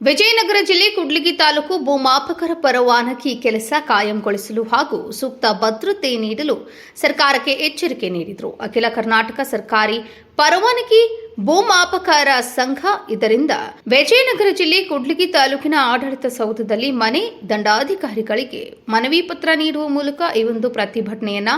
ವಿಜಯನಗರ ಜಿಲ್ಲೆ ಕೂಡ್ಲಿಗಿ ತಾಲೂಕು ಭೂಮಾಪಕರ ಪರವಾನಗಿ ಕೆಲಸ ಕಾಯಂಗೊಳಿಸಲು ಹಾಗೂ ಸೂಕ್ತ ಭದ್ರತೆ ನೀಡಲು ಸರ್ಕಾರಕ್ಕೆ ಎಚ್ಚರಿಕೆ ನೀಡಿದರು. ಅಖಿಲ ಕರ್ನಾಟಕ ಸರ್ಕಾರಿ ಪರವಾನಗಿ ಭೂಮಾಪಕರ ಸಂಘ ಇದರಿಂದ ವಿಜಯನಗರ ಜಿಲ್ಲೆ ಕೂಡ್ಲಿಗಿ ತಾಲೂಕಿನ ಆಡಳಿತ ಸೌಧದಲ್ಲಿ ಮನೆ ದಂಡಾಧಿಕಾರಿಗಳಿಗೆ ಮನವಿ ಪತ್ರ ನೀಡುವ ಮೂಲಕ ಈ ಒಂದು ಪ್ರತಿಭಟನೆಯನ್ನ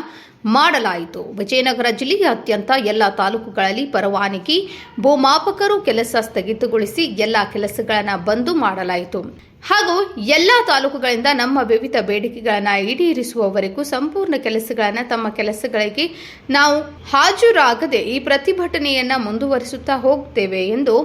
ಮಾಡಲಾಯಿತು. ವಿಜಯನಗರ ಜಿಲ್ಲೆಯಾದ್ಯಂತ ಎಲ್ಲ ತಾಲೂಕುಗಳಲ್ಲಿ ಪರವಾನಗಿ ಭೂಮಾಪಕರು ಕೆಲಸ ಸ್ಥಗಿತಗೊಳಿಸಿ ಎಲ್ಲ ಕೆಲಸಗಳನ್ನು ಬಂದ್ ಮಾಡಲಾಯಿತು ಹಾಗೂ ಎಲ್ಲ ತಾಲೂಕುಗಳಿಂದ ನಮ್ಮ ವಿವಿಧ ಬೇಡಿಕೆಗಳನ್ನು ಈಡೇರಿಸುವವರೆಗೂ ಸಂಪೂರ್ಣ ಕೆಲಸಗಳನ್ನು ತಮ್ಮ ಕೆಲಸಗಳಿಗೆ ನಾವು ಹಾಜರಾಗದೆ ಈ ಪ್ರತಿಭಟನೆಯನ್ನು ಮುಂದುವರಿಸುತ್ತಾ ಹೋಗುತ್ತೇವೆ ಎಂದು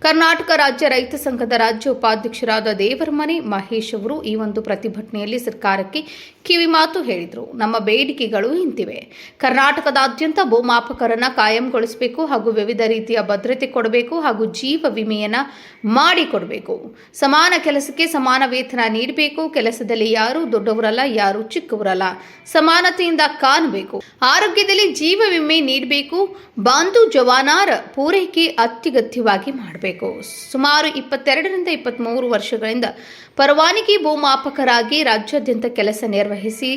ಕರ್ನಾಟಕ ರಾಜ್ಯ ರೈತ ಸಂಘದ ರಾಜ್ಯ ಉಪಾಧ್ಯಕ್ಷರಾದ ದೇವರಮನೆ ಮಹೇಶ್ ಅವರು ಈ ಒಂದು ಪ್ರತಿಭಟನೆಯಲ್ಲಿ ಸರ್ಕಾರಕ್ಕೆ ಕಿವಿಮಾತು ಹೇಳಿದರು. ನಮ್ಮ ಬೇಡಿಕೆಗಳು ಇಂತಿವೆ. ಕರ್ನಾಟಕದಾದ್ಯಂತ ಭೂಮಾಪಕರನ್ನ ಕಾಯಂಗೊಳಿಸಬೇಕು ಹಾಗೂ ವಿವಿಧ ರೀತಿಯ ಭದ್ರತೆ ಕೊಡಬೇಕು ಹಾಗೂ ಜೀವ ವಿಮೆಯನ್ನ ಮಾಡಿಕೊಡಬೇಕು. ಸಮಾನ ಕೆಲಸಕ್ಕೆ ಸಮಾನ ವೇತನ ನೀಡಬೇಕು. ಕೆಲಸದಲ್ಲಿ ಯಾರು ದೊಡ್ಡವರಲ್ಲ, ಯಾರು ಚಿಕ್ಕವರಲ್ಲ, ಸಮಾನತೆಯಿಂದ ಕಾಣಬೇಕು. ಆರೋಗ್ಯದಲ್ಲಿ ಜೀವ ವಿಮೆ ನೀಡಬೇಕು. ಬಾಂಧು ಜವಾನಾರ ಪೂರೈಕೆ ಅತ್ಯಗತ್ಯವಾಗಿ ಮಾಡಬೇಕು. ಸುಮಾರು 22ರಿಂದ 23 ವರ್ಷಗಳಿಂದ ಪರವಾನಗಿ ಭೂಮಾಪಕರಾಗಿ ರಾಜ್ಯಾದ್ಯಂತ ಕೆಲಸ ನಿರ್ವಹಿಸಿ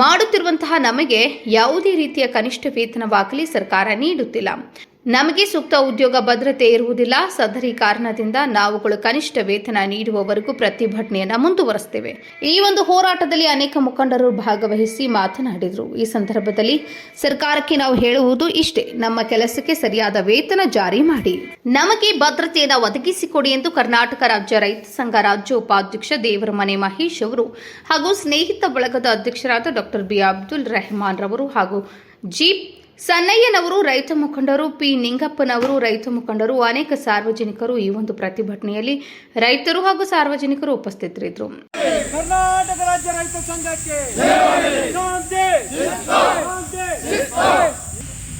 ಮಾಡುತ್ತಿರುವಂತಹ ನಮಗೆ ಯಾವುದೇ ರೀತಿಯ ಕನಿಷ್ಠ ವೇತನವಾಗಲಿ ಸರ್ಕಾರ ನೀಡುತ್ತಿಲ್ಲ. ನಮಗೆ ಸೂಕ್ತ ಉದ್ಯೋಗ ಭದ್ರತೆ ಇರುವುದಿಲ್ಲ. ಸದರಿ ಕಾರಣದಿಂದ ನಾವುಗಳು ಕನಿಷ್ಠ ವೇತನ ನೀಡುವವರೆಗೂ ಪ್ರತಿಭಟನೆಯನ್ನು ಮುಂದುವರಿಸುತ್ತೇವೆ. ಈ ಒಂದು ಹೋರಾಟದಲ್ಲಿ ಅನೇಕ ಮುಖಂಡರು ಭಾಗವಹಿಸಿ ಮಾತನಾಡಿದರು. ಈ ಸಂದರ್ಭದಲ್ಲಿ ಸರ್ಕಾರಕ್ಕೆ ನಾವು ಹೇಳುವುದು ಇಷ್ಟೇ: ನಮ್ಮ ಕೆಲಸಕ್ಕೆ ಸರಿಯಾದ ವೇತನ ಜಾರಿ ಮಾಡಿ, ನಮಗೆ ಭದ್ರತೆಯನ್ನು ಒದಗಿಸಿಕೊಡಿ ಎಂದು ಕರ್ನಾಟಕ ರಾಜ್ಯ ರೈತ ಸಂಘ ರಾಜ್ಯ ಉಪಾಧ್ಯಕ್ಷ ದೇವರಮನೆ ಮಹೇಶ್ ಅವರು ಹಾಗೂ ಸ್ನೇಹಿತ ಬಳಗದ ಅಧ್ಯಕ್ಷರಾದ ಡಾಕ್ಟರ್ ಬಿ ಅಬ್ದುಲ್ ರೆಹಮಾನ್ ರವರು ಹಾಗೂ ಜಿ ಸನ್ನಯ್ಯನವರು, ರೈತ ಮುಖಂಡರು ಪಿ ನಿಂಗಪ್ಪನವರು, ರೈತ ಮುಖಂಡರು, ಅನೇಕ ಸಾರ್ವಜನಿಕರು ಈ ಒಂದು ಪ್ರತಿಭಟನೆಯಲ್ಲಿ ರೈತರು ಹಾಗೂ ಸಾರ್ವಜನಿಕರು ಉಪಸ್ಥಿತರಿದ್ದರು. ಕರ್ನಾಟಕ ರಾಜ್ಯ ರೈತ ಸಂಘಕ್ಕೆ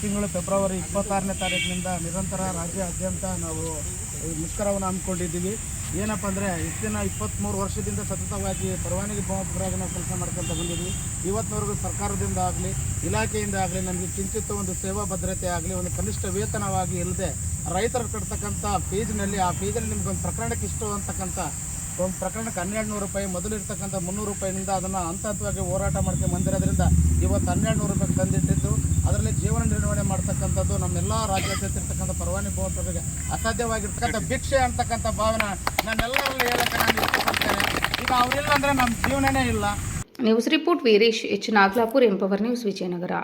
ತಿಂಗಳು ಫೆಬ್ರವರಿ 26ನೇ ತಾರೀಕಿನಿಂದ ನಿರಂತರ ರಾಜ್ಯಾದ್ಯಂತ ನಾವು ಮುಷ್ಕರವನ್ನು ಹಮ್ಮಿಕೊಂಡಿದ್ದೀವಿ. ಏನಪ್ಪ ಅಂದರೆ ಇಷ್ಟಿನ 23 ವರ್ಷದಿಂದ ಸತತವಾಗಿ ಪರವಾನಗಿ ಭೂಮಾಪಕರಾಗಿ ನಾವು ಕೆಲಸ ಮಾಡ್ಕೊಳ್ತಾ ಬಂದಿದ್ವಿ. ಇವತ್ತಿನವರೆಗೂ ಸರ್ಕಾರದಿಂದ ಆಗಲಿ ಇಲಾಖೆಯಿಂದ ಆಗಲಿ ನಮಗೆ ಕಿಂಚಿತ್ತು ಒಂದು ಸೇವಾ ಭದ್ರತೆ ಆಗಲಿ ಒಂದು ಕನಿಷ್ಠ ವೇತನವಾಗಿ ಇಲ್ಲದೆ ರೈತರು ಕಟ್ತಕ್ಕಂಥ ಫೀಸ್ನಲ್ಲಿ ಆ ಫೀಸಲ್ಲಿ ನಿಮ್ಗೊಂದು ಪ್ರಕರಣಕ್ಕೆ ಇಷ್ಟು ಅಂತಕ್ಕಂಥ ಒಂದು ಪ್ರಕರಣಕ್ಕೆ 1200 ರೂಪಾಯಿ ಮೊದಲು ಇರ್ತಕ್ಕಂಥ 300 ರೂಪಾಯಿನಿಂದ ಅದನ್ನು ಹಂತವಾಗಿ ಹೋರಾಟ ಮಾಡ್ಕೊಂಡು ಬಂದಿರೋದ್ರಿಂದ ಇವತ್ತು 1200 ರೂಪಾಯಿಗೆ ತಂದಿಟ್ಟಿದ್ದು ಅದರಲ್ಲಿ ಜೀವನ ನಿರ್ವಹಣೆ ಮಾಡ್ತಕ್ಕಂಥದ್ದು ನಮ್ಮೆಲ್ಲ ರಾಜ್ಯಾದ್ಯಂತ ಇರ್ತಕ್ಕಂಥ ಪರವಾನಗಿ ಭೂಮಾಪಕರಿಗೆ ಅಸಾಧ್ಯವಾಗಿರ್ತಕ್ಕಂಥ ಭಿಕ್ಷೆ ಅಂತಕ್ಕಂಥ ಭಾವನೆ ನನ್ನೆಲ್ಲರಲ್ಲಿ ಹೇಳಕ್ಕೆ ನಾನು ಇಷ್ಟಪಡ್ತೇನೆ. ಈಗ ಅವರಿಲ್ಲ ಅಂದರೆ ನಮ್ಮ ಜೀವನನೇ ಇಲ್ಲ. News report Veeresh H Nagalapur, empower news, Vijayanagara.